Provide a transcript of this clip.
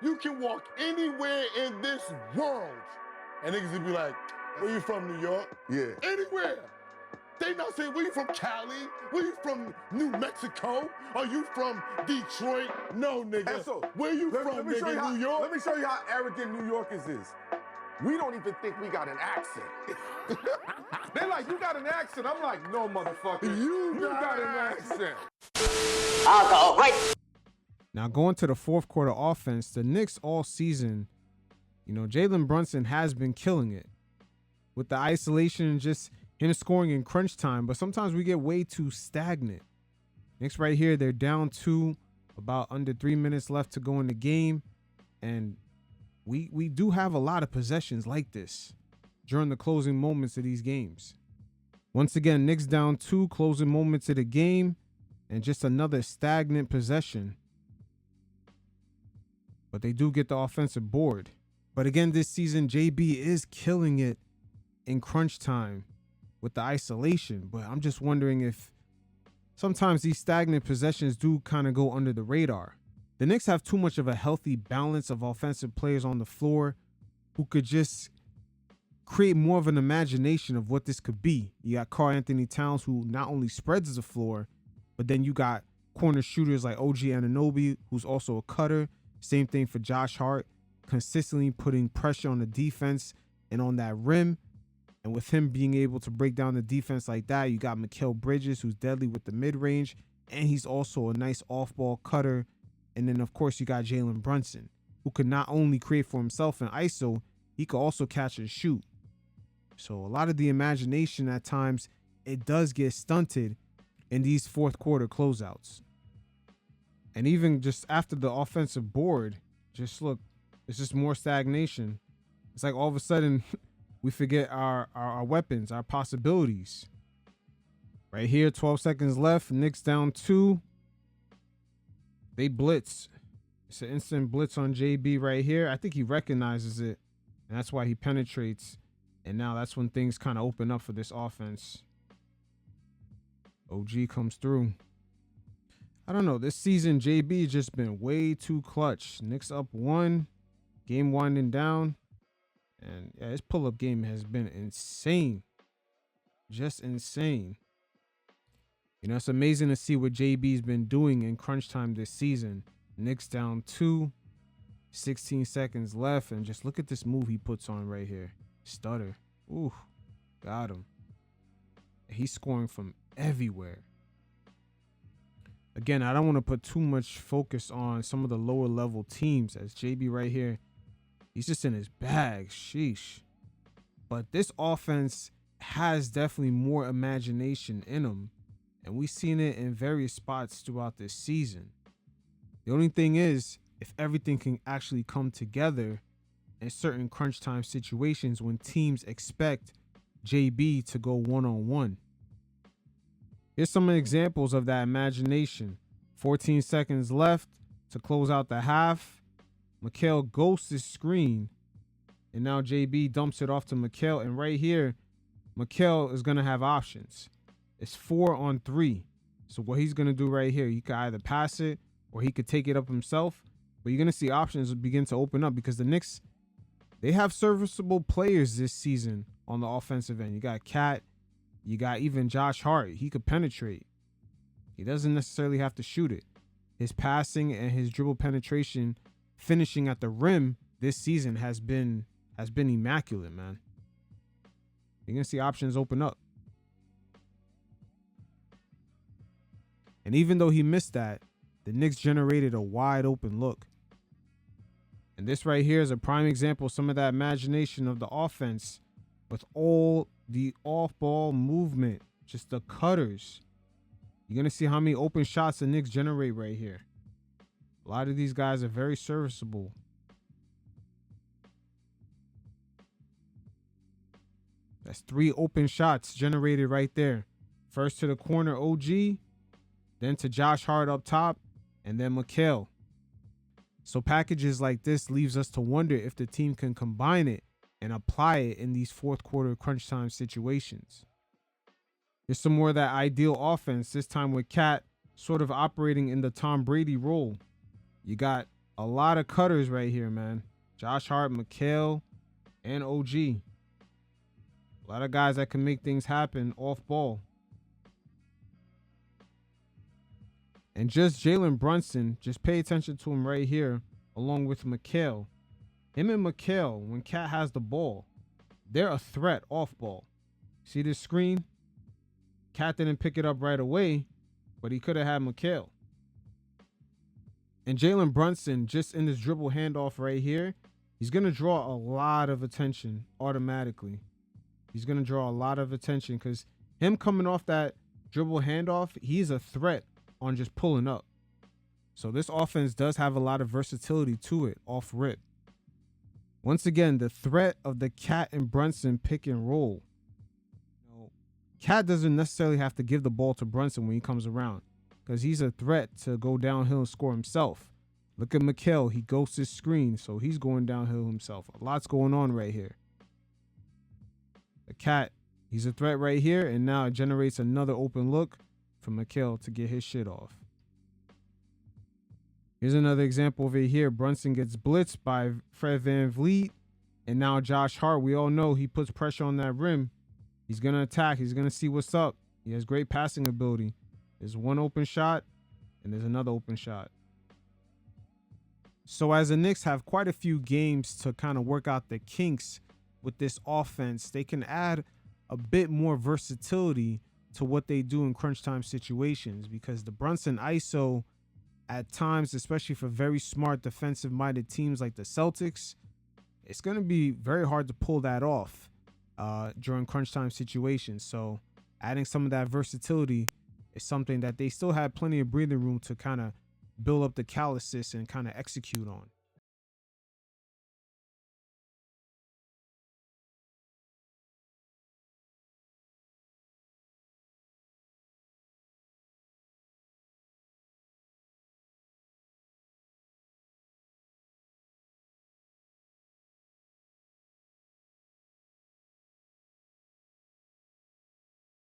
You can walk anywhere in this world, and niggas would be like, where you from, New York? Yeah. Anywhere. They not saying, where you from, Cali? Where you from, New Mexico? Are you from Detroit? No, nigga. So, where you from, nigga, New York? Let me show you how arrogant New Yorkers is. We don't even think we got an accent. They're like, you got an accent. I'm like, no, motherfucker. You got an accent. I'll go right. Now, going to the fourth quarter offense, the Knicks all season, Jalen Brunson has been killing it with the isolation and just him scoring in crunch time. But sometimes we get way too stagnant. Knicks right here, they're down 2, about under 3 minutes left to go in the game. And we do have a lot of possessions like this during the closing moments of these games. Once again, Knicks down 2, closing moments of the game, and just another stagnant possession. But they do get the offensive board. But again, this season, JB is killing it in crunch time with the isolation. But I'm just wondering if sometimes these stagnant possessions do kind of go under the radar. The Knicks have too much of a healthy balance of offensive players on the floor who could just create more of an imagination of what this could be. You got Anthony Towns, who not only spreads the floor, but then you got corner shooters like OG Anunoby, who's also a cutter. Same thing for Josh Hart, consistently putting pressure on the defense and on that rim. And with him being able to break down the defense like that, you got Mikal Bridges, who's deadly with the mid-range, and he's also a nice off-ball cutter. And then, of course, you got Jalen Brunson, who could not only create for himself in ISO, he could also catch and shoot. So a lot of the imagination at times, it does get stunted in these fourth quarter closeouts. And even just after the offensive board, just look, it's just more stagnation. It's like all of a sudden we forget our weapons, our possibilities. Right here, 12 seconds left. Knicks down 2. They blitz. It's an instant blitz on JB right here. I think he recognizes it, and that's why he penetrates. And now that's when things kind of open up for this offense. OG comes through. I don't know. This season, JB just been way too clutch. Knicks up 1, game winding down. And yeah, his pull-up game has been insane. Just insane. It's amazing to see what JB's been doing in crunch time this season. Knicks down 2, 16 seconds left. And just look at this move he puts on right here. Stutter. Ooh, got him. He's scoring from everywhere. Again, I don't want to put too much focus on some of the lower level teams, as JB right here, he's just in his bag. Sheesh. But this offense has definitely more imagination in them, and we've seen it in various spots throughout this season. The only thing is, if everything can actually come together in certain crunch time situations when teams expect JB to go one-on-one. Here's some examples of that imagination. 14 seconds left to close out the half. Mikal ghosts his screen. And now JB dumps it off to Mikal. And right here, Mikal is going to have options. It's 4-on-3. So what he's going to do right here, he could either pass it or he could take it up himself. But you're going to see options begin to open up because the Knicks, they have serviceable players this season on the offensive end. You got Cat. You got even Josh Hart. He could penetrate. He doesn't necessarily have to shoot it. His passing and his dribble penetration, finishing at the rim this season has been immaculate, man. You're going to see options open up. And even though he missed that, the Knicks generated a wide open look. And this right here is a prime example of some of that imagination of the offense with all the off-ball movement, just the cutters. You're going to see how many open shots the Knicks generate right here. A lot of these guys are very serviceable. That's 3 open shots generated right there. First to the corner OG, then to Josh Hart up top, and then Mikal. So packages like this leaves us to wonder if the team can combine it and apply it in these fourth quarter crunch time situations. Here's some more of that ideal offense, this time with Cat sort of operating in the Tom Brady role. You got A lot of cutters right here, man. Josh Hart, Mikal, and OG. A lot of guys that can make things happen off ball. And just Jalen Brunson, just pay attention to him right here, along with Mikal. Him and Mikal, when Cat has the ball, they're a threat off ball. See this screen? Cat didn't pick it up right away, but he could have had Mikal. And Jalen Brunson, just in this dribble handoff right here, he's going to draw a lot of attention automatically. He's going to draw a lot of attention because him coming off that dribble handoff, he's a threat on just pulling up. So this offense does have a lot of versatility to it off rip. Once again, the threat of the Cat and Brunson pick and roll. Cat doesn't necessarily have to give the ball to Brunson when he comes around because he's a threat to go downhill and score himself. Look at Mikal. He ghosts his screen, so he's going downhill himself. A lot's going on right here. The Cat, he's a threat right here, and now it generates another open look for Mikal to get his shit off. Here's another example over here. Brunson gets blitzed by Fred VanVleet, and now Josh Hart. We all know he puts pressure on that rim. He's going to attack. He's going to see what's up. He has great passing ability. There's one open shot, and there's another open shot. So as the Knicks have quite a few games to kind of work out the kinks with this offense, they can add a bit more versatility to what they do in crunch time situations, because the Brunson Iso at times, especially for very smart defensive minded teams like the Celtics, it's going to be very hard to pull that off during crunch time situations. So adding some of that versatility is something that they still have plenty of breathing room to kind of build up the calluses and kind of execute on.